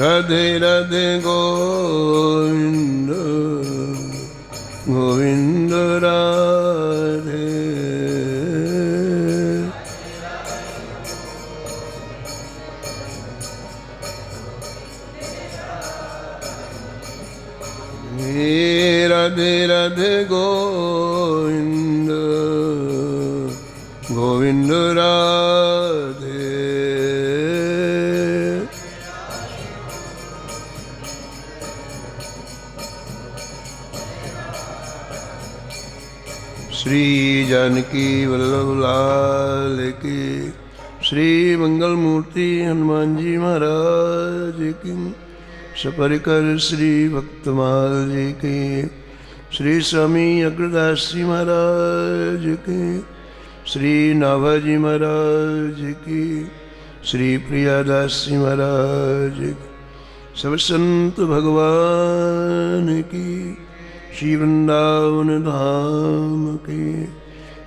राधे राधे गोविंद गोविंद राधे। राधे राधे गोविंद गोविंद राधे। श्री जानकी वल्लभ लाल की, श्री मंगल मूर्ति हनुमान जी महाराज की, सपरिकर श्री भक्तमाल जी की, श्री स्वामी अग्रदास जी महाराज की, श्री नाभाजी महाराज की, श्री प्रियादास जी महाराज की, सब संत भगवान की, श्री वृंदावन धाम की,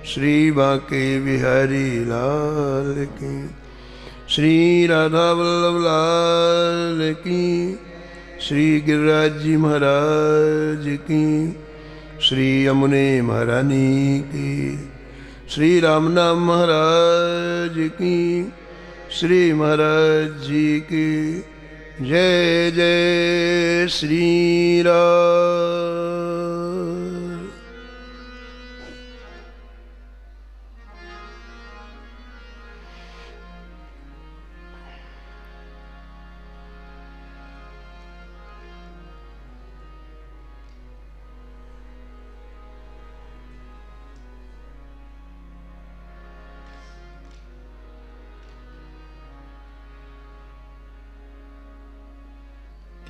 श्री बांके बिहारी लाल की, श्री राधा वल्लभ लाल की, श्री गिरिराज जी महाराज की, श्री यमुने महारानी की, श्री रामनाम महाराज की, श्री महाराज जी की जय जय श्री राम।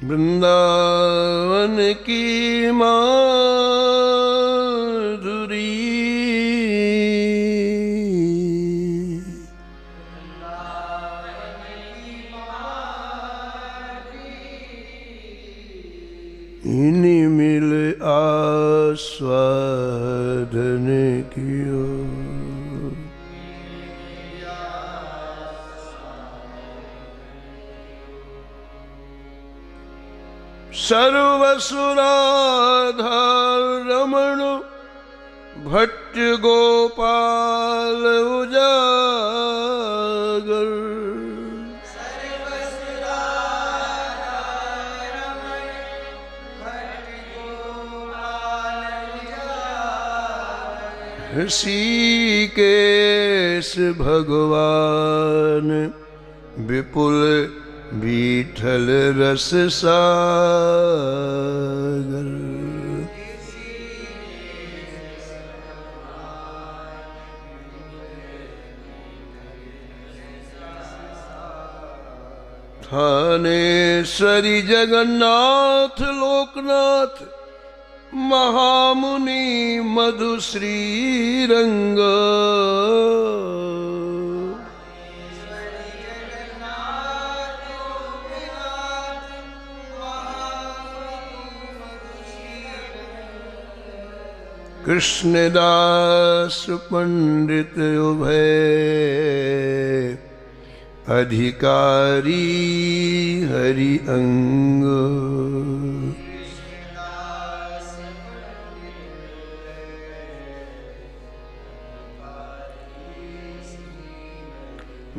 वृंदावन की माधुरी इन्हीं मिल आस्वादन कियो। सर्वसुराधा रमण भट्ट गोपाल उजागर। ऋषिकेश भगवान विपुल विठल रस सागर। थानेश्वरी जगन्नाथ लोकनाथ महामुनि मधुश्री रंग। कृष्णदास पंडित उभय अधिकारी हरि अंग।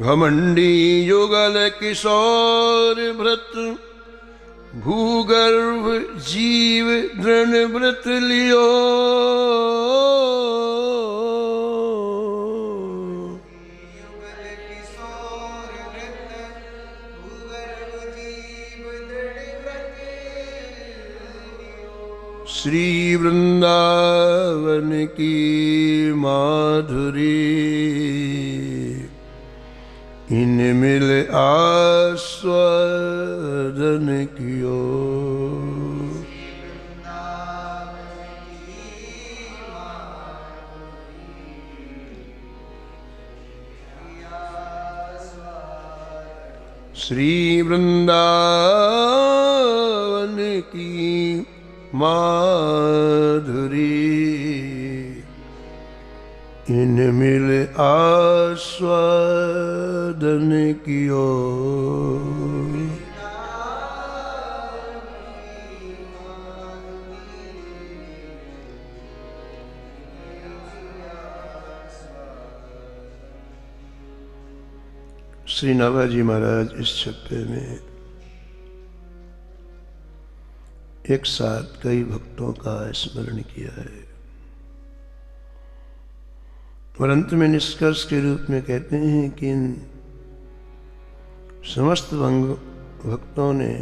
घमंडी युगल किशोर भ्रत भूगर्भ जीव दृढ़ व्रत लियो। श्री वृंदावन की माधुरी इन मिल आस्वादन कियो। श्री वृंदावन की माधुरी इन मिल आस्वादन कियो। श्री नाभाजी महाराज इस छप्पे में एक साथ कई भक्तों का स्मरण किया है और अंत में निष्कर्ष के रूप में कहते हैं कि इन समस्त भक्तों ने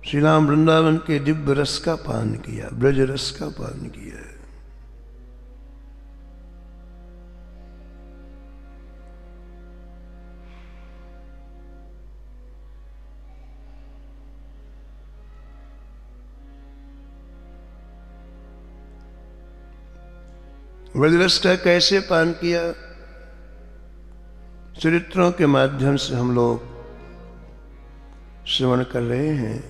श्री राम वृंदावन के दिव्य रस का पान किया, ब्रज रस का पान किया। ब्रजरस का कैसे पान किया? चरित्रों के माध्यम से हम लोग श्रवण कर रहे हैं।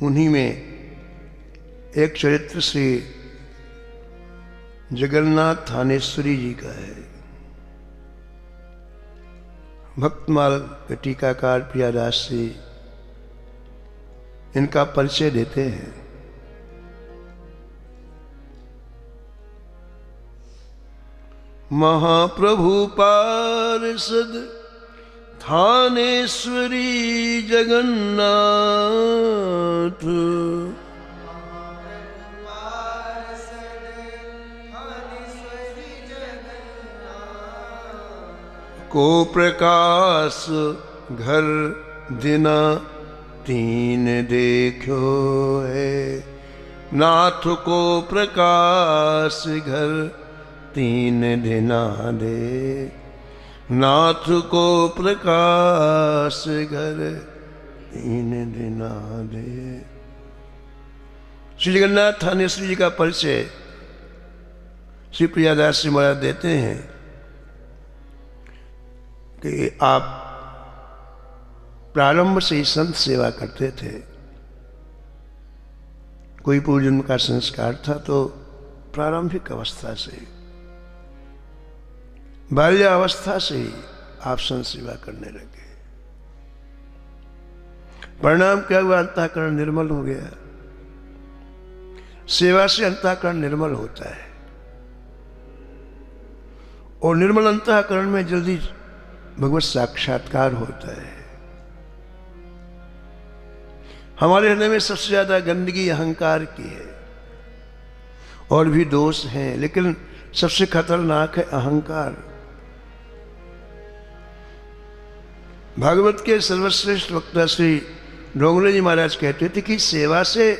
उन्हीं में एक चरित्र श्री जगन्नाथ थानेश्वरी जी का है। भक्तमाल के टीकाकार प्रियादास जी इनका परिचय देते हैं। महाप्रभु पार्षद थानेश्वरी जगन्नाथ, को प्रकाश घर दिना तीन देखो है। नाथ को प्रकाश घर तीन दिना दे, नाथ को प्रकाश घर तीन दिना दे। श्री जगन्नाथ थानेश्वरी जी का परिचय श्री प्रियादास जी महाराज देते हैं कि आप प्रारंभ से ही संत सेवा करते थे। कोई पूर्व जन्म का संस्कार था तो प्रारंभिक अवस्था से, बाल्यावस्था से ही आप संत सेवा करने लगे। परिणाम क्या हुआ? अंतःकरण निर्मल हो गया। सेवा से अंतःकरण निर्मल होता है और निर्मल अंतःकरण में जल्दी भगवत साक्षात्कार होता है। हमारे हृदय में सबसे ज्यादा गंदगी अहंकार की है और भी दोष हैं, लेकिन सबसे खतरनाक है अहंकार। भागवत के सर्वश्रेष्ठ वक्ता श्री डोंगरे जी महाराज कहते थे कि सेवा से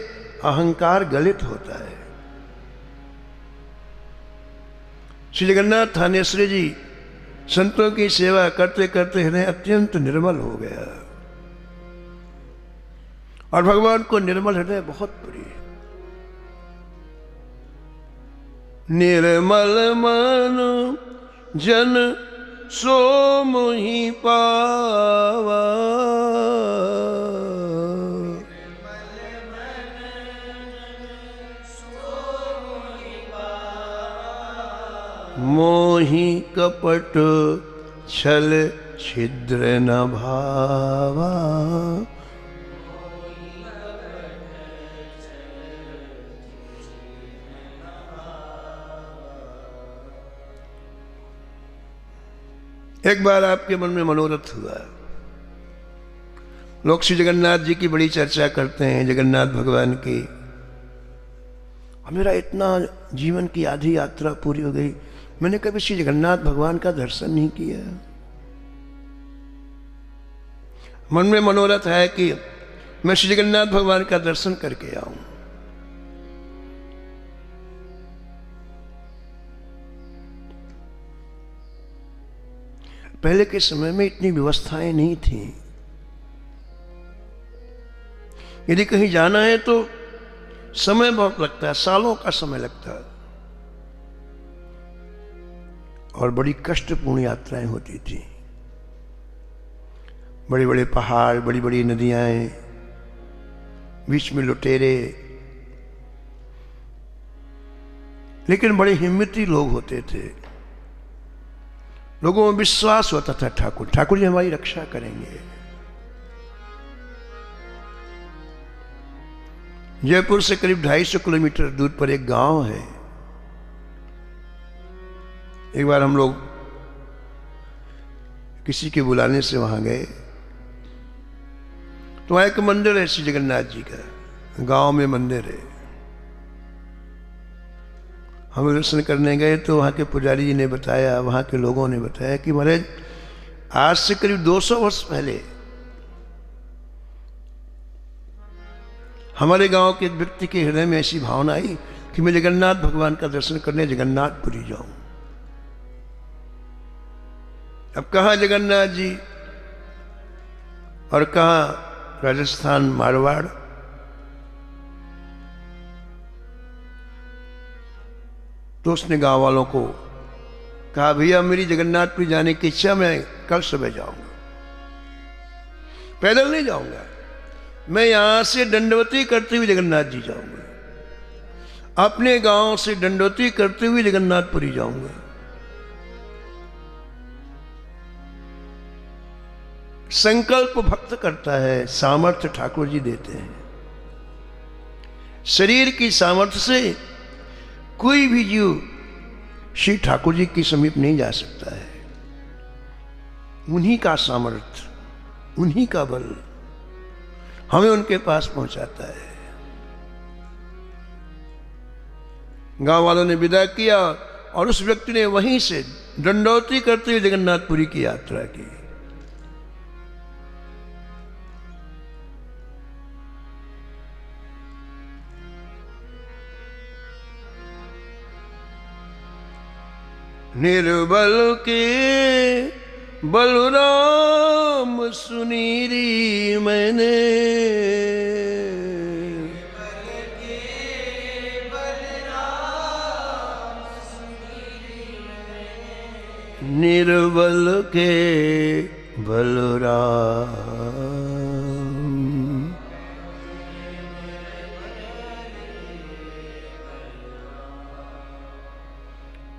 अहंकार गलित होता है। श्री जगन्नाथ थानेश्वरी जी संतों की सेवा करते करते हृदय अत्यंत निर्मल हो गया और भगवान को निर्मल हृदय बहुत प्रिय। निर्मल मन जन सो मोहि पावा, मोहि कपट छल छिद्र न भावा। एक बार आपके मन में मनोरथ हुआ, लोग श्री जगन्नाथ जी की बड़ी चर्चा करते हैं, जगन्नाथ भगवान की। मेरा इतना जीवन की आधी यात्रा पूरी हो गई, मैंने कभी श्री जगन्नाथ भगवान का दर्शन नहीं किया। मन में मनोरथ है कि मैं श्री जगन्नाथ भगवान का दर्शन करके आऊं। पहले के समय में इतनी व्यवस्थाएं नहीं थी। यदि कहीं जाना है तो समय बहुत लगता है, सालों का समय लगता है और बड़ी कष्टपूर्ण यात्राएं होती थी। बड़े बड़े पहाड़, बड़ी बड़ी नदियां, बीच में लुटेरे, लेकिन बड़े हिम्मती लोग होते थे। लोगों में विश्वास होता था ठाकुर जी हमारी रक्षा करेंगे। जयपुर से करीब 250 किलोमीटर दूर पर एक गांव है, एक बार हम लोग किसी के बुलाने से वहां गए, तो वहां एक मंदिर है श्री जगन्नाथ जी का, गांव में मंदिर है। हम दर्शन करने गए तो वहां के पुजारी जी ने बताया, वहां के लोगों ने बताया कि महाराज आज से करीब 200 वर्ष पहले हमारे गांव के एक व्यक्ति के हृदय में ऐसी भावना आई कि मैं जगन्नाथ भगवान का दर्शन करने जगन्नाथपुरी जाऊं। अब कहां जगन्नाथ जी और कहां राजस्थान मारवाड़। तो उसने गांव वालों को कहा, भैया मेरी जगन्नाथपुरी जाने की इच्छा, मैं कल सुबह जाऊंगा, पैदल नहीं जाऊंगा, मैं यहां से दंडवती करते हुए जगन्नाथ जी जाऊंगा, अपने गांव से दंडवती करते हुए जगन्नाथपुरी जाऊंगा। संकल्प भक्त करता है, सामर्थ्य ठाकुर जी देते हैं। शरीर की सामर्थ्य से कोई भी जीव श्री ठाकुर जी के समीप नहीं जा सकता है। उन्हीं का सामर्थ्य, उन्हीं का बल हमें उनके पास पहुंचाता है। गांव वालों ने विदा किया और उस व्यक्ति ने वहीं से दंडौती करते हुए जगन्नाथपुरी की यात्रा की। निर्बल के बलराम सुनीरी मैंने, निर्बल के बलराम।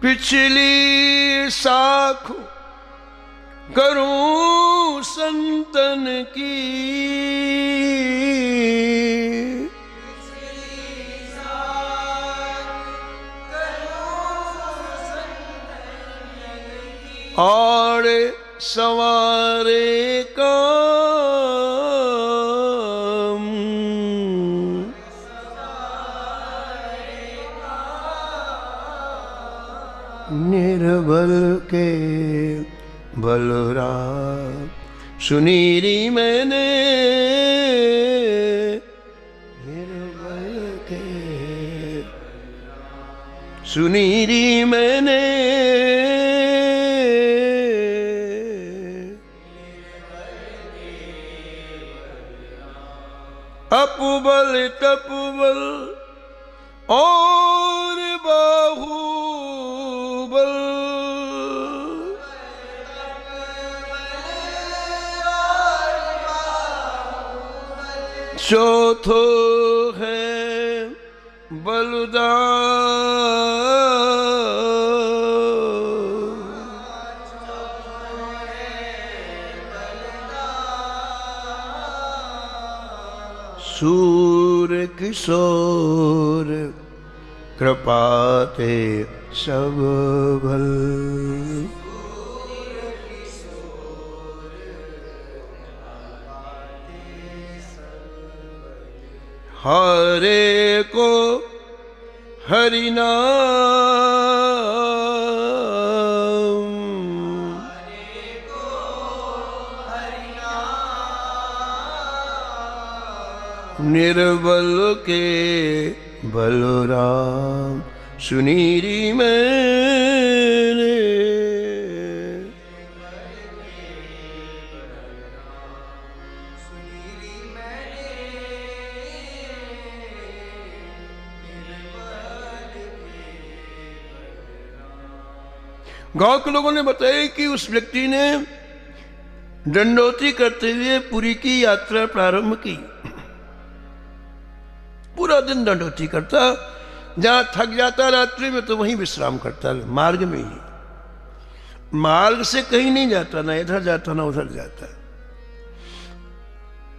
पिछली साख करूं संतन की, और सवारे काम, निर्बल के बलराम सुनीरी मैंने, निर्बल के सुनीरी मैंने, अपुबल तपुबल और बाहुबल, चौथो है बलदान, सूर किशोर कृपाते सब भल, हरे को हरि नाम, निर्बल के बलराम सुनीरी मैंने, गांव के लोगों ने बताया कि उस व्यक्ति ने दंडौती करते हुए पुरी की यात्रा प्रारंभ की। पूरा दिन दंडौती करता, जहां थक जाता रात्रि में तो वहीं विश्राम करता, मार्ग में ही, मार्ग से कहीं नहीं जाता, ना इधर जाता ना उधर जाता।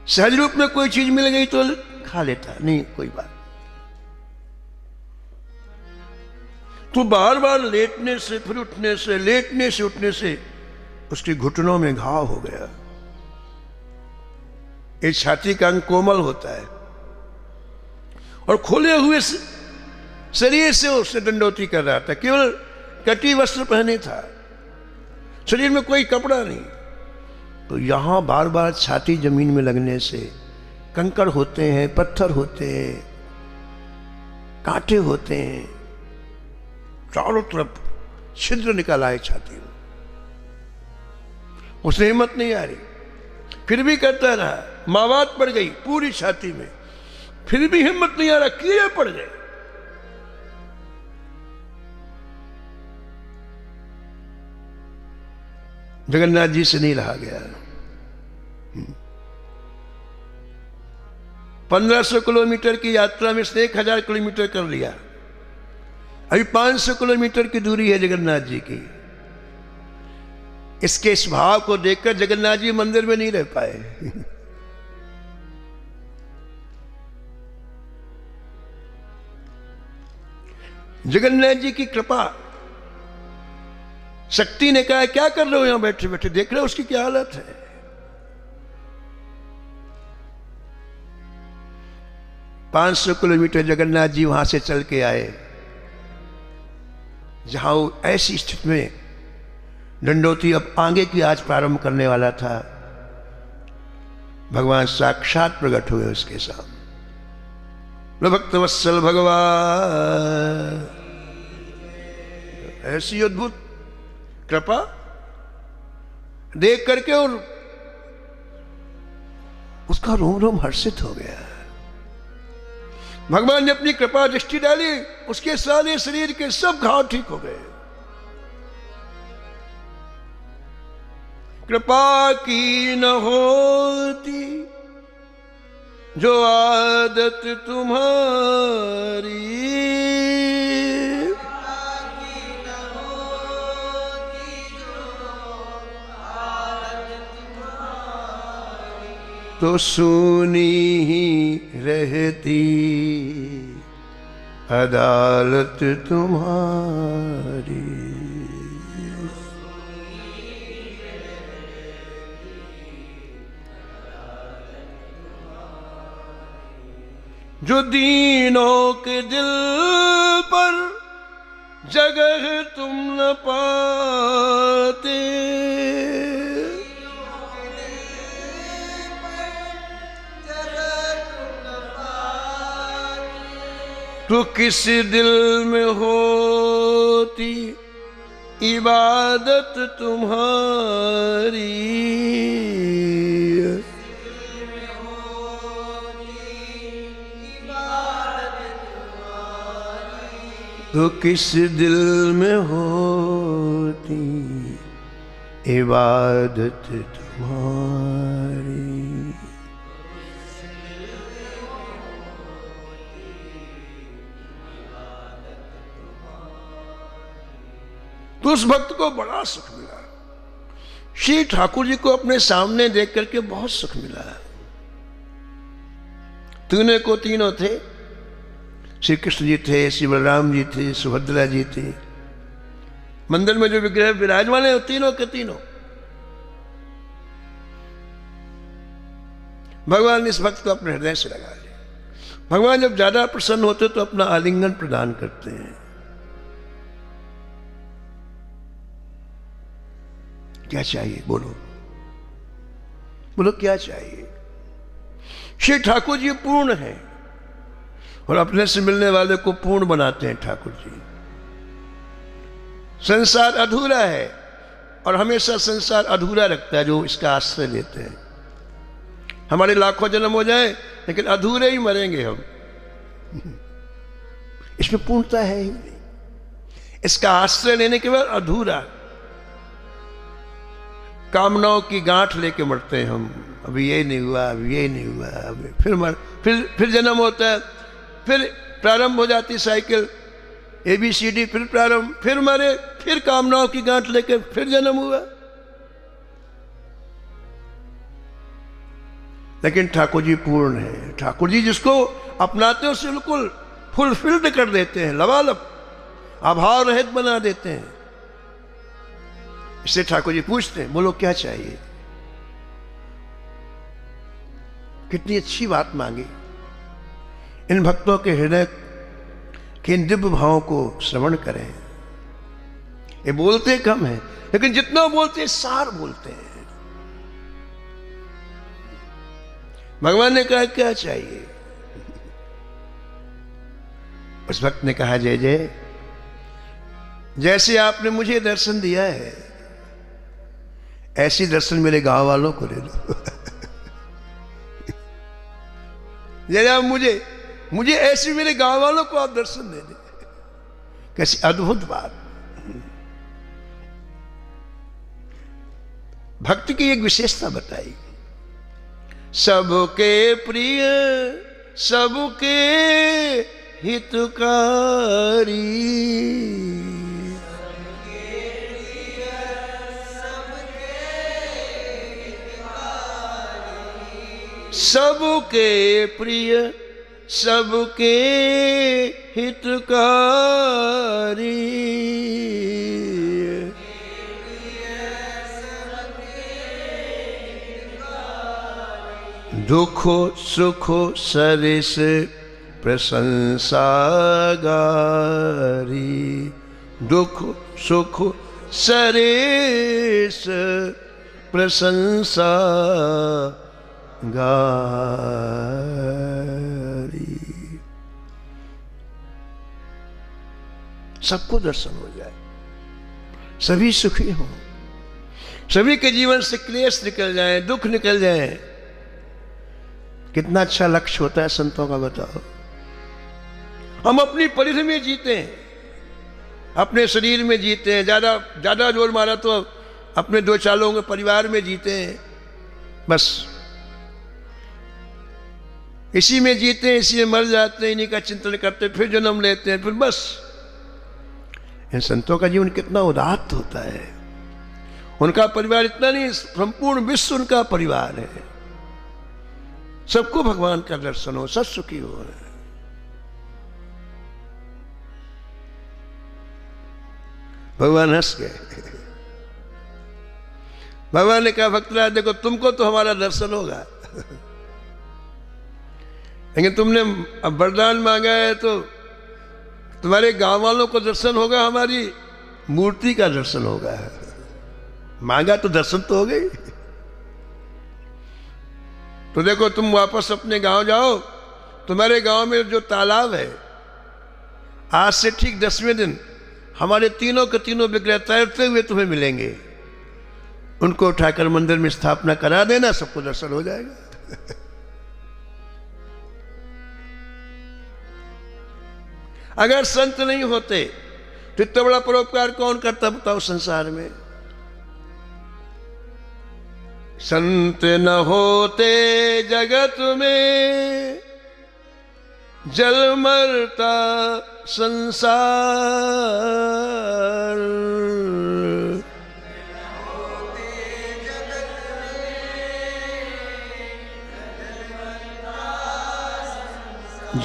सहज रूप में कोई चीज मिल गई तो खा लेता, नहीं कोई बात। तो बार बार लेटने से फिर उठने से, लेटने से उठने से उसके घुटनों में घाव हो गया। एक छाती का अंग कोमल होता है और खोले हुए शरीर से उसने दंडोती कर रहा था, केवल कटी वस्त्र पहने था, शरीर में कोई कपड़ा नहीं। तो यहां बार बार छाती जमीन में लगने से कंकड़ होते हैं, पत्थर होते हैं, कांटे होते हैं, चारों तरफ छिद्र निकल आए छाती में। उसे हिम्मत नहीं आ रही, फिर भी करता रहा। मावात पड़ गई पूरी छाती में, फिर भी हिम्मत नहीं आ रहा, कीड़े पड़ गए। जगन्नाथ जी से नहीं रहा गया। 1500 किलोमीटर की यात्रा में से 1000 किलोमीटर कर लिया। अभी 500 किलोमीटर की दूरी है जगन्नाथ जी की। इसके स्वभाव को देखकर जगन्नाथ जी मंदिर में नहीं रह पाए। जगन्नाथ जी की कृपा, शक्ति ने कहा क्या कर रहे हो यहां बैठे बैठे, देख रहे हो उसकी क्या हालत है। पांच 500 किलोमीटर जगन्नाथ जी वहां से चल के आए, जहां वो ऐसी स्थिति में दंडोती अब आगे की आज प्रारंभ करने वाला था। भगवान साक्षात प्रकट हुए उसके सामने। भक्तवत्सल भगवान, ऐसी अद्भुत कृपा देख करके और उसका रोम रोम हर्षित हो गया। भगवान ने अपनी कृपा दृष्टि डाली, उसके सारे शरीर के सब घाव ठीक हो गए। कृपा की न होती जो आदत तुम्हारी, तो सुनी ही रहती अदालत तुम्हारी। जो दीनों के दिल पर जगह तुम न पाते, तो किस दिल में होती इबादत तुम्हारी। तो किस दिल में होती इबादत तुम्हारी। तो उस भक्त को बड़ा सुख मिला। श्री ठाकुर जी को अपने सामने देख करके बहुत सुख मिला। तीनों को तीनों थे, श्री कृष्ण जी थे, श्री बलराम जी थे, सुभद्रा जी थे। मंदिर में जो विग्रह विराजमान है वो तीनों के तीनों। भगवान ने इस भक्त को अपने हृदय से लगा लिया। भगवान जब ज्यादा प्रसन्न होते तो अपना आलिंगन प्रदान करते हैं। क्या चाहिए बोलो, बोलो क्या चाहिए। श्री ठाकुर जी पूर्ण हैं और अपने से मिलने वाले को पूर्ण बनाते हैं ठाकुर जी। संसार अधूरा है और हमेशा संसार अधूरा रखता है जो इसका आश्रय लेते हैं। हमारे लाखों जन्म हो जाए लेकिन अधूरे ही मरेंगे हम। इसमें पूर्णता है ही नहीं। इसका आश्रय लेने के बाद अधूरा, कामनाओं की गांठ लेके मरते हैं हम। अभी ये नहीं हुआ, अभी ये नहीं हुआ, अभी फिर जन्म होता है, फिर प्रारंभ हो जाती साइकिल ABCD, फिर प्रारंभ, फिर मरे, फिर कामनाओं की गांठ लेके फिर जन्म हुआ। लेकिन ठाकुर जी पूर्ण है। ठाकुर जी जिसको अपनाते हैं उसे बिल्कुल फुलफिल्ड कर देते हैं, लबालब। अभाव रहित बना देते हैं। इससे ठाकुर जी पूछते हैं, बोलो क्या चाहिए? कितनी अच्छी बात मांगी। इन भक्तों के हृदय के इन दिव्य भावों को श्रवण करें। ये बोलते कम है, लेकिन जितना बोलते सार बोलते हैं। भगवान ने कहा क्या चाहिए? उस भक्त ने कहा, जय जय, जैसे आपने मुझे दर्शन दिया है ऐसी दर्शन मेरे गांव वालों को दे दो। जय आप मुझे ऐसी मेरे गांव वालों को आप दर्शन दे दे। कैसी अद्भुत बात। भक्ति की एक विशेषता बताई, सबके प्रिय सबके हितकारी, सबके प्रिय सबके हितकारी, दुखो सुखो सरिस प्रशंसा गारी, दुख सुख सरिस प्रशंसा गारी। सबको दर्शन हो जाए, सभी सुखी हों, सभी के जीवन से क्लेश निकल जाए, दुख निकल जाए। कितना अच्छा लक्ष्य होता है संतों का, बताओ। हम अपनी परिधि में जीते हैं, अपने शरीर में जीते हैं, ज्यादा जोर मारा तो अपने दो चार लोगों के परिवार में जीते हैं, बस इसी में जीते हैं, इसी में मर जाते हैं, इन्हीं का चिंतन करते हैं, फिर जन्म लेते हैं, फिर बस। इन संतों का जीवन कितना उदात्त होता है। उनका परिवार इतना नहीं, संपूर्ण विश्व उनका परिवार है। सबको भगवान का दर्शन हो, सब सुखी हो। भगवान हंस गए। भगवान ने कहा, भक्तराज देखो, तुमको तो हमारा दर्शन होगा, लेकिन तुमने अब वरदान मांगा है तो तुम्हारे गांव वालों को दर्शन होगा, हमारी मूर्ति का दर्शन होगा। मांगा तो दर्शन तो हो गई। तो देखो, तुम वापस अपने गांव जाओ, तुम्हारे गांव में जो तालाब है, आज से ठीक 10वें दिन हमारे तीनों के तीनों विग्रह तैरते हुए तुम्हें मिलेंगे। उनको उठाकर मंदिर में स्थापना करा देना, सबको दर्शन हो जाएगा। अगर संत नहीं होते तो इतना बड़ा परोपकार कौन करता, बताओ संसार में। संत न होते जगत में जल मरता संसार,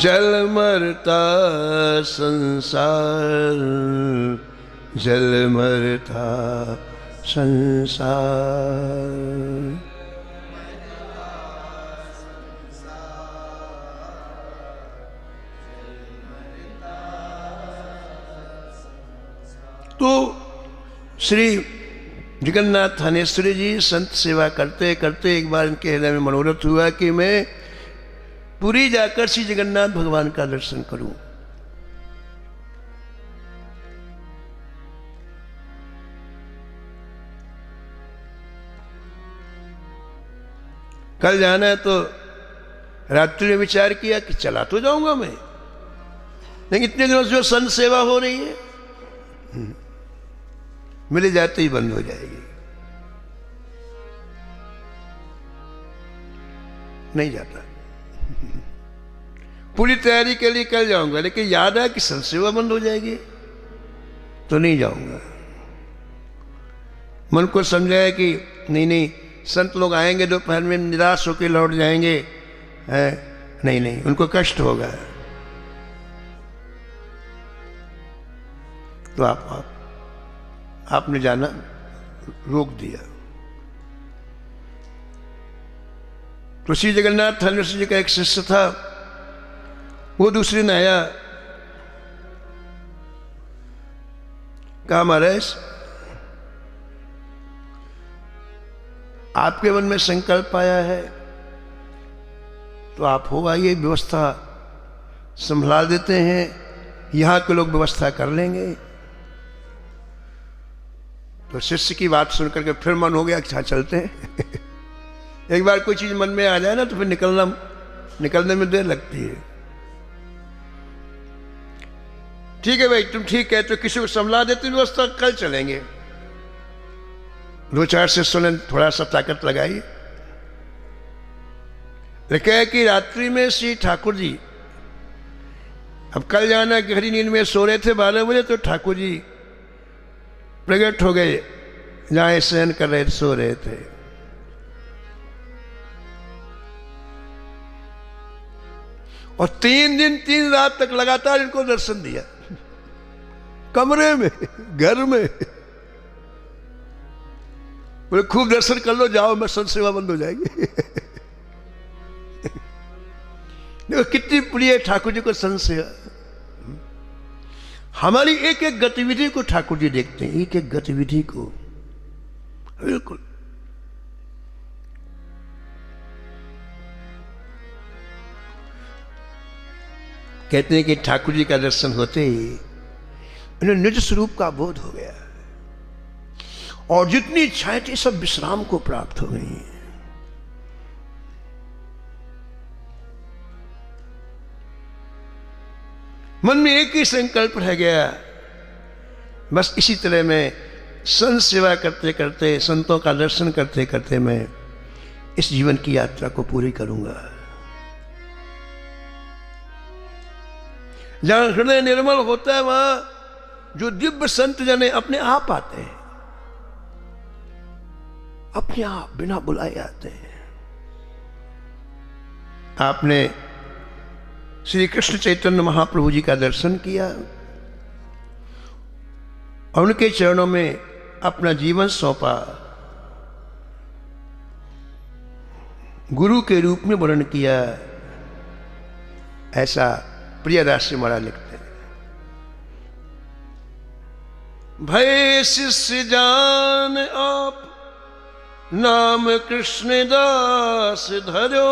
जल मरता संसार, जल मरता संसार। तो श्री जगन्नाथ थानेश्वरी जी संत सेवा करते करते एक बार इनके हृदय में मनोरथ हुआ कि मैं पुरी जाकर श्री जगन्नाथ भगवान का दर्शन करूं। कल जाना है तो रात्रि में विचार किया कि चला तो जाऊंगा मैं, लेकिन इतने दिनों से जो संत सेवा हो रही है मिले जाते ही बंद हो जाएगी, नहीं जाता। पूरी तैयारी के लिए कल जाऊंगा, लेकिन याद है कि संत सेवा बंद हो जाएगी तो नहीं जाऊंगा। मन को समझाया कि नहीं, संत लोग आएंगे दोपहर में, निराश होकर लौट जाएंगे, नहीं, उनको कष्ट होगा। तो आपने जाना रोक दिया। तो श्री जगन्नाथ धानेश्वर जी का एक शिष्य था, वो दूसरे दिन आया, कहा महाराज आपके मन में संकल्प आया है तो आप हो आइए, व्यवस्था संभाल देते हैं, यहां के लोग व्यवस्था कर लेंगे। तो शिष्य की बात सुनकर के फिर मन हो गया कि हाँ चलते हैं। एक बार कोई चीज मन में आ जाए ना तो फिर निकलने में देर लगती है। ठीक है भाई, तुम ठीक है, तो किसी को संभला देते व्यवस्था, कल चलेंगे। दो चार शिष्यों ने थोड़ा सा ताकत लगाई, लेकिन कि रात्रि में श्री ठाकुर जी, अब कल जाना गहरी नींद में सो रहे थे 12 बजे, तो ठाकुर जी प्रकट हो गए, जहां शयन कर रहे थे, सो रहे थे। और 3 दिन 3 रात तक लगातार इनको दर्शन दिया, कमरे में, घर में। बोले खूब दर्शन कर लो, जाओ, मैं संत सेवा बंद हो जाएगी। देखो कितनी प्रिय है ठाकुर जी को संत सेवा। हमारी एक एक गतिविधि को ठाकुर जी देखते हैं, एक एक गतिविधि को, बिल्कुल। कहते हैं कि ठाकुर जी का दर्शन होते ही उन्हें निज स्वरूप का बोध हो गया, और जितनी इच्छाएं थी सब विश्राम को प्राप्त हो गई। मन में एक ही संकल्प रह गया, बस इसी तरह मैं संत सेवा करते करते, संतों का दर्शन करते करते मैं इस जीवन की यात्रा को पूरी करूंगा। जहां हृदय निर्मल होता है वहां जो दिव्य संत जने अपने आप आते हैं, अपने आप बिना बुलाए आते हैं। आपने श्री कृष्ण चैतन्य महाप्रभु जी का दर्शन किया और उनके चरणों में अपना जीवन सौंपा, गुरु के रूप में वर्ण किया। ऐसा प्रियदास महाराज लिखते हैं, भय शिष्य जान आप नाम कृष्ण दास धरो,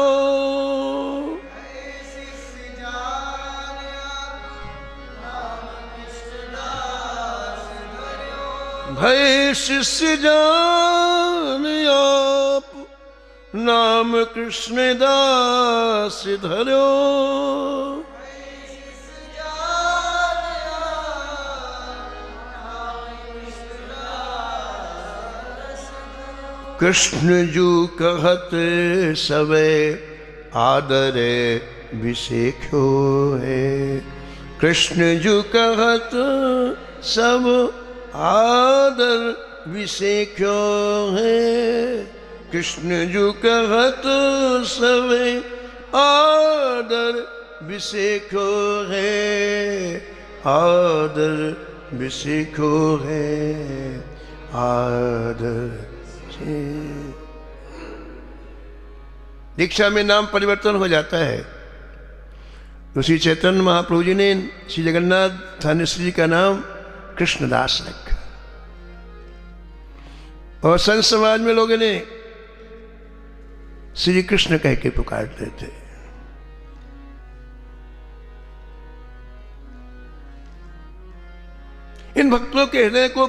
भय शिष्य जान आप नाम कृष्ण दास धरो, कृष्ण जू कहत सवे आदरे विशेखो है, कृष्ण जू कहत सब आदर विशेखो है, कृष्ण जू कहत सवे आदर विशेखो है, आदर विशेखो है, आदर। दीक्षा में नाम परिवर्तन हो जाता है, तो श्री चैतन्य महाप्रभु जी ने श्री जगन्नाथ धानेश्वर जी का नाम कृष्णदास रखा, और संत समाज में लोगों ने श्री कृष्ण कह के पुकारते थे। इन भक्तों के हृदय को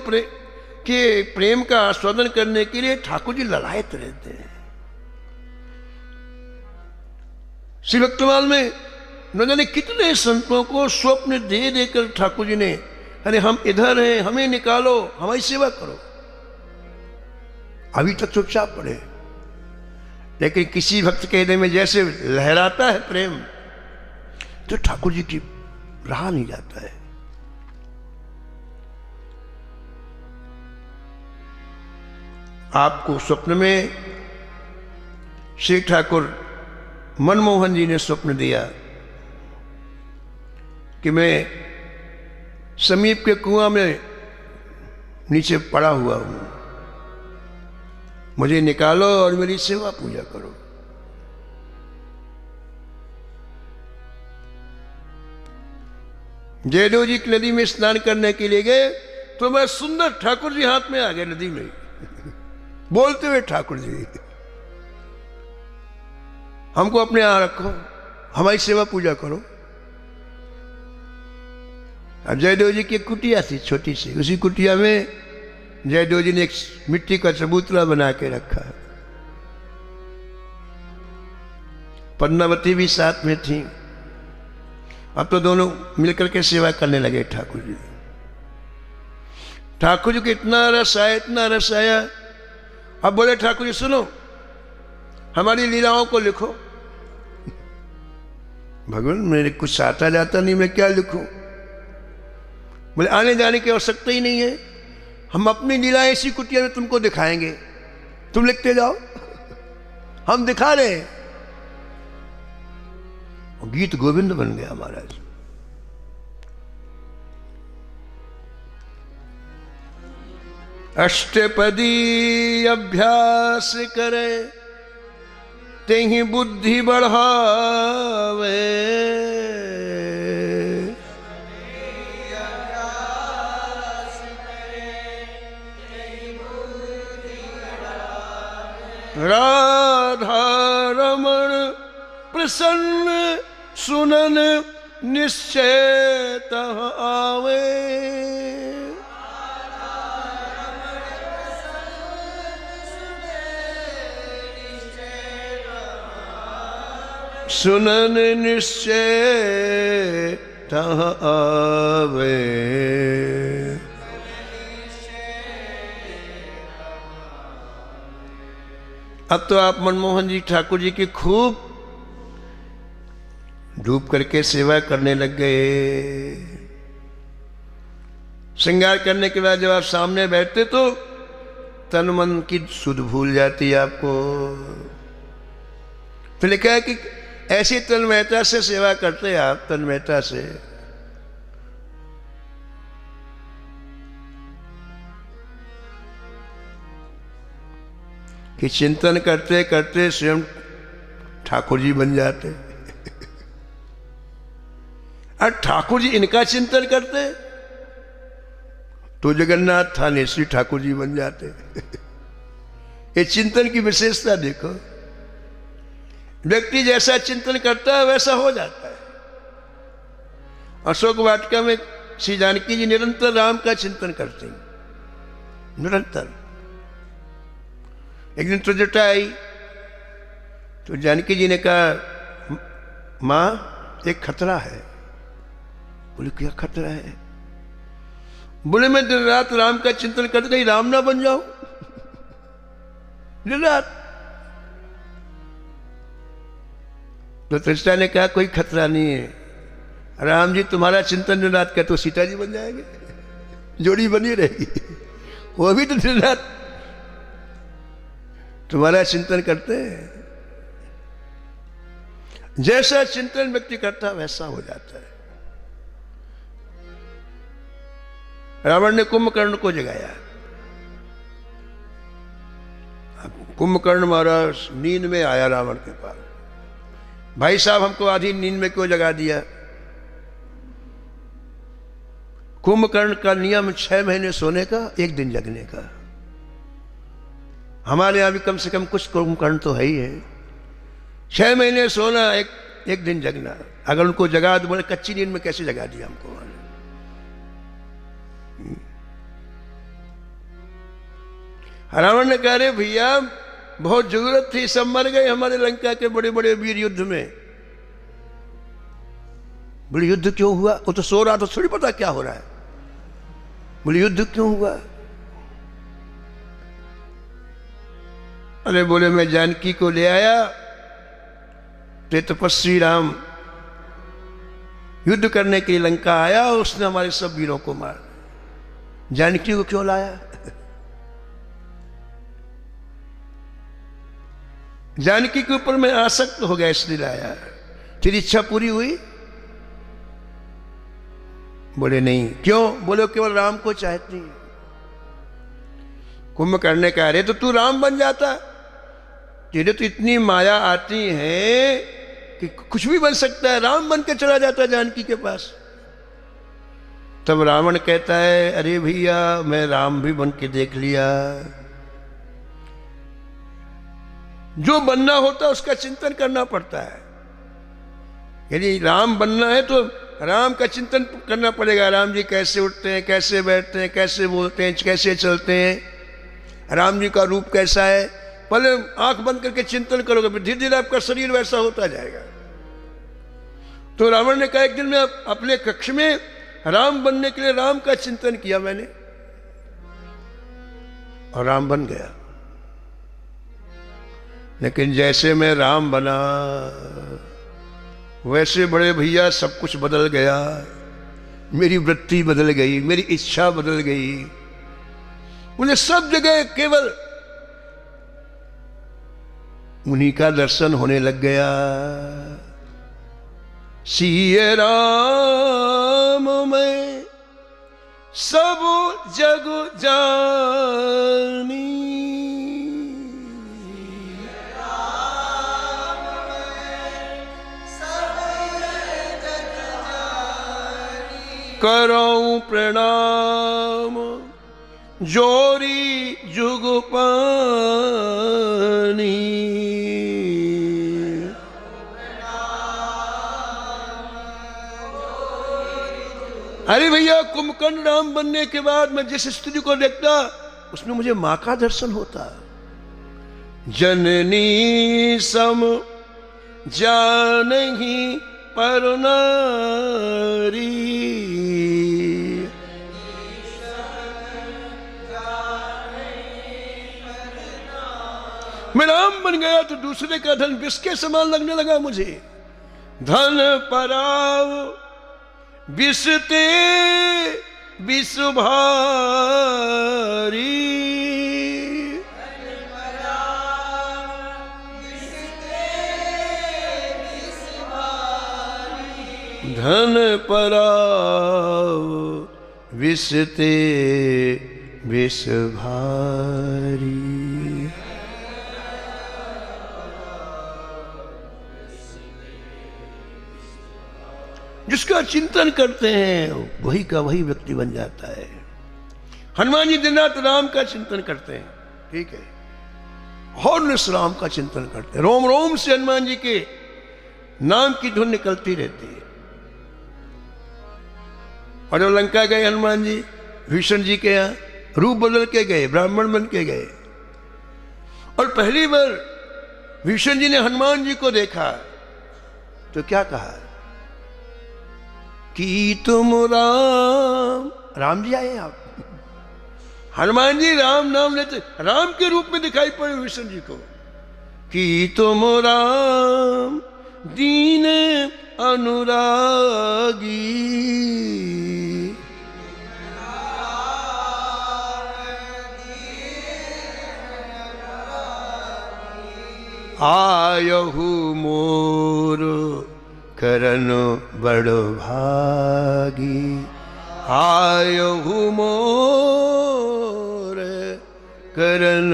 प्रेम का आस्वादन करने के लिए ठाकुर जी ललायत रहते हैं। श्री भक्तमाल में न जाने कितने संतों को स्वप्न दे देकर ठाकुर जी ने, अरे हम इधर हैं, हमें निकालो, हमारी सेवा करो। अभी तक चुपचाप पड़े, लेकिन किसी भक्त के हृदय में जैसे लहराता है प्रेम, तो ठाकुर जी की रहा नहीं जाता है। आपको स्वप्न में श्री ठाकुर मनमोहन जी ने स्वप्न दिया कि मैं समीप के कुआं में नीचे पड़ा हुआ हूं, मुझे निकालो और मेरी सेवा पूजा करो। जयदेव जी की नदी में स्नान करने के लिए गए तो मैं सुंदर ठाकुर जी हाथ में आ गए नदी में बोलते हुए, ठाकुर जी हमको अपने यहां रखो, हमारी सेवा पूजा करो। अब जयदेव जी की एक कुटिया थी छोटी सी, उसी कुटिया में जयदेव जी ने एक मिट्टी का चबूतरा बना के रखा। पद्मावती भी साथ में थी। अब तो दोनों मिलकर के सेवा करने लगे ठाकुर जी। ठाकुर जी को इतना रस आया, इतना रस आया। अब बोले ठाकुर जी सुनो, हमारी लीलाओं को लिखो। भगवान मेरे कुछ आता जाता नहीं, मैं क्या लिखूं? बोले आने जाने की आवश्यकता ही नहीं है, हम अपनी लीलाएं इसी कुटिया में तुमको दिखाएंगे, तुम लिखते जाओ, हम दिखा रहे हैं। गीत गोविंद बन गया महाराज। अष्टपदी अभ्यास करे तेहि बुद्धि बढ़ावे, राधा रमण प्रसन्न सुनन निश्चय तह आवे। सुनन निश्चय तह आवे। अब तो आप मनमोहन जी ठाकुर जी की खूब डूब करके सेवा करने लग गए। श्रृंगार करने के बाद जब आप सामने बैठते तो तन मन की सुध भूल जाती है आपको। तो लिखा है कि ऐसी तन्मयता से सेवा करते हैं आप, तन्मयता से। कि चिंतन करते करते स्वयं ठाकुर जी बन जाते। और ठाकुर जी इनका चिंतन करते तो जगन्नाथ थाने श्री ठाकुर जी बन जाते। ये चिंतन की विशेषता देखो, व्यक्ति जैसा चिंतन करता है वैसा हो जाता है। अशोक वाटिका में श्री जानकी जी निरंतर राम का चिंतन करते हैं, निरंतर। एक दिन त्रिजटा आई तो जानकी जी ने कहा मां एक खतरा है। बोले क्या खतरा है? बोले मैं दिन रात राम का चिंतन करते कहीं राम ना बन जाऊं, दिन रात। तो त्रिजटा ने कहा कोई खतरा नहीं है, राम जी तुम्हारा चिंतन दिन रात करते तो सीता जी बन जाएंगे, जोड़ी बनी रहेगी। वो भी तो दिन रात तुम्हारा चिंतन करते हैं। जैसा चिंतन व्यक्ति करता वैसा हो जाता है। रावण ने कुंभकर्ण को जगाया। कुंभकर्ण महाराज नींद में आया रावण के पास, भाई साहब हमको आधी नींद में क्यों जगा दिया? कुंभकर्ण का नियम 6 महीने सोने का, 1 दिन जगने का। हमारे यहां भी कम से कम कुछ कुंभकर्ण तो है ही है। 6 महीने सोना, एक दिन जगना। अगर उनको जगा तो बोले कच्ची नींद में कैसे जगा दिया हमको? रावण ने कहा रे भैया बहुत जरूरत थी, सब मर गए हमारे लंका के बड़े बड़े वीर युद्ध में। बोले युद्ध क्यों हुआ? वो तो सो रहा, तो थोड़ी पता क्या हो रहा है। बोले युद्ध क्यों हुआ? अरे बोले मैं जानकी को ले आया, ते तपस्वी राम युद्ध करने के लिए लंका आया, उसने हमारे सब वीरों को मार। जानकी को क्यों लाया? जानकी के ऊपर मैं आसक्त हो गया इसलिए लाया। तेरी इच्छा पूरी हुई? बोले नहीं। क्यों? बोले केवल राम को चाहती है। कुंभकर्ण कह रहे तो तू राम बन जाता, तेरे तो इतनी माया आती है कि कुछ भी बन सकता है, राम बन के चला जाता जानकी के पास। तब रावण कहता है अरे भैया मैं राम भी बन के देख लिया। जो बनना होता है उसका चिंतन करना पड़ता है। यदि राम बनना है तो राम का चिंतन करना पड़ेगा। राम जी कैसे उठते हैं, कैसे बैठते हैं, कैसे बोलते हैं, कैसे चलते हैं, राम जी का रूप कैसा है, पहले आंख बंद करके चिंतन करोगे, फिर धीरे धीरे आपका शरीर वैसा होता जाएगा। तो रावण ने कहा एक दिन मैं अपने कक्ष में राम बनने के लिए राम का चिंतन किया मैंने, और राम बन गया। लेकिन जैसे मैं राम बना वैसे बड़े भैया सब कुछ बदल गया। मेरी वृत्ति बदल गई, मेरी इच्छा बदल गई। मुझे सब जगह केवल उन्हीं का दर्शन होने लग गया। सिए राम मैं सब जग जानी, करऊं प्रणाम जोरी जुग पानी। अरे भैया कुंभकर्ण राम बनने के बाद मैं जिस स्त्री को देखता उसमें मुझे मां का दर्शन होता। जननी सम जानहि पर नारी, मैं राम बन गया तो दूसरे का धन विष के समान लगने लगा मुझे। धन पराव विषते विष भारी, धन पराव विषते विष भारी। जिसका चिंतन करते हैं वही का वही व्यक्ति बन जाता है। हनुमान जी दिन रात राम का चिंतन करते हैं, ठीक है, और निस राम का चिंतन करते हैं। रोम रोम से हनुमान जी के नाम की धुन निकलती रहती है। और जब लंका गए हनुमान जी भीषण जी के यहाँ रूप बदल के गए, ब्राह्मण बन के गए, और पहली बार भीषण जी ने हनुमान जी को देखा तो क्या कहा कि तुम राम जी आए आप। हनुमान जी राम नाम लेते, राम के रूप में दिखाई पड़े भीषण जी को कि तुम राम दीन अनुरागी, आयहु मोर करन बड़ भागी, आयहु मोर करन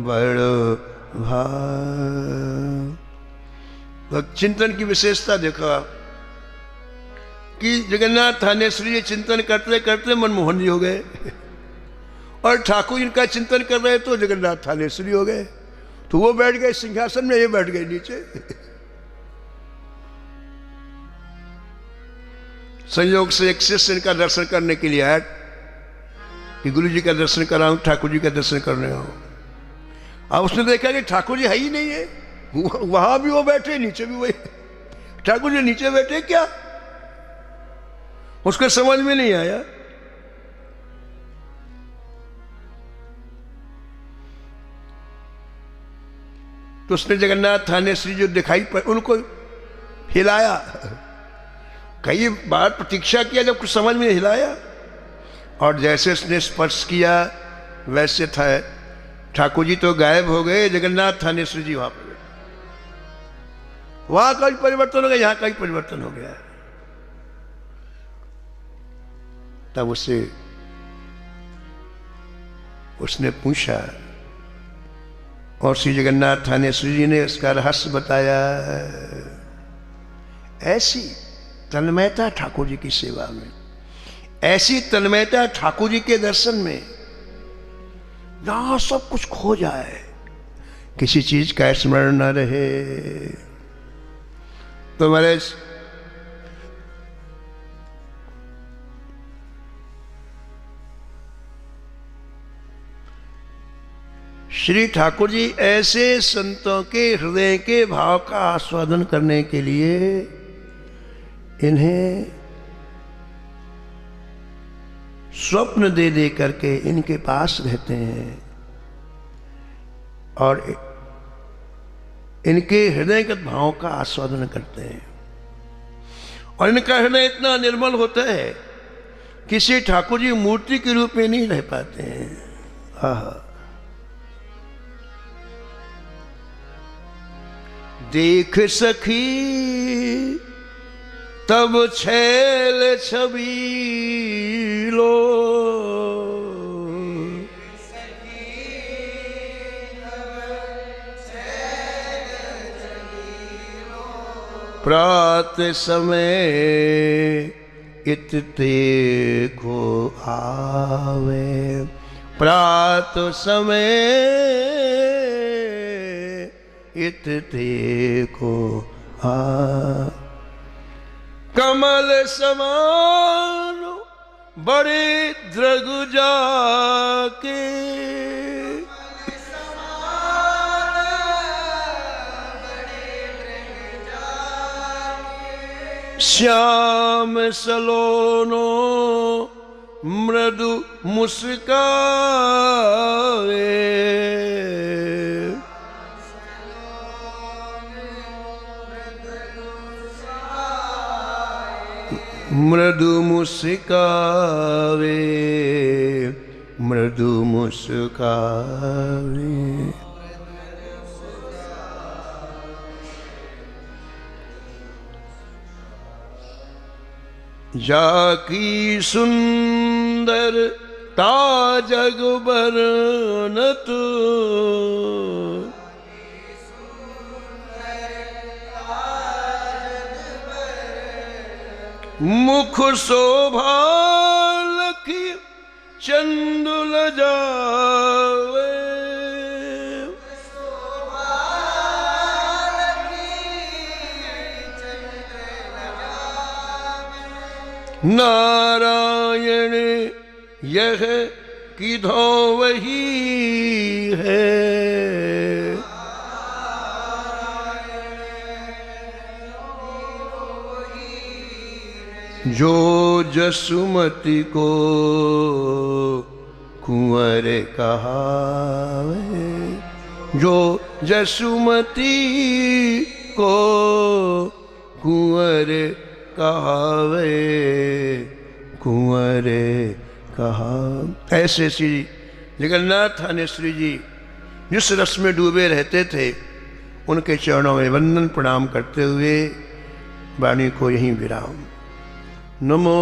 बड़ भाग। चिंतन की विशेषता देखा कि जगन्नाथ थानेश्वरी जी चिंतन करते करते मनमोहन जी हो गए, और ठाकुर इनका चिंतन कर रहे तो जगन्नाथ थानेश्वरी हो गए। तो वो बैठ गए सिंहासन में, ये बैठ गए नीचे। संयोग से एक शिष्य इनका दर्शन करने के लिए आया कि गुरु जी का दर्शन कराऊं, ठाकुर जी का दर्शन करने आओ। अब उसने देखा कि ठाकुर जी है ही नहीं है, वहां भी वो बैठे, नीचे भी वही, ठाकुर जी नीचे बैठे क्या, उसको समझ में नहीं आया। तो उसने जगन्नाथ थानेश्वरी जो दिखाई पड़ उनको हिलाया, कई बार प्रतीक्षा किया, जब कुछ समझ में हिलाया, और जैसे उसने स्पर्श किया वैसे था ठाकुर जी तो गायब हो गए, जगन्नाथ थानेश्वरी जी वहां पर बैठे। वहां का भी परिवर्तन हो गया, यहां का भी परिवर्तन हो गया। तब उसने पूछा और श्री जगन्नाथ थानेश्वरी जी ने उसका रहस्य बताया। ऐसी तन्मयता ठाकुर जी की सेवा में, ऐसी तन्मयता ठाकुर जी के दर्शन में, जहां सब कुछ खो जाए, किसी चीज का स्मरण न रहे। तो हमारे श्री ठाकुर जी ऐसे संतों के हृदय के भाव का आस्वादन करने के लिए इन्हें स्वप्न दे दे करके इनके पास रहते हैं और इनके हृदयगत भाव का आस्वादन करते हैं। और इनका हृदय इतना निर्मल होता है कि श्री ठाकुर जी मूर्ति के रूप में नहीं रह पाते हैं। आहा, देख सखी तब छैल छबीलो, प्रात समय इत देखो आवे, प्रात समय इत देखो आ। कमल समान बड़े द्रग जाके, श्याम सलोनो मृदु मुस्कावे, मृदु मुस्कावे, मृदु मुस्कावे। जाकी सुंदरता जग बरनत, मुख शोभा लखी चंदुल जावे, नारायण यह किधो वही है, जो जसुमती को कुंवर कहावे, जो जसुमती को कुंवर कहावे, कुंवर कहा। ऐसे श्री जगन्नाथ थानेश्वरी जी जिस रस में डूबे रहते थे, उनके चरणों में वंदन प्रणाम करते हुए वाणी को यहीं विराम। नमो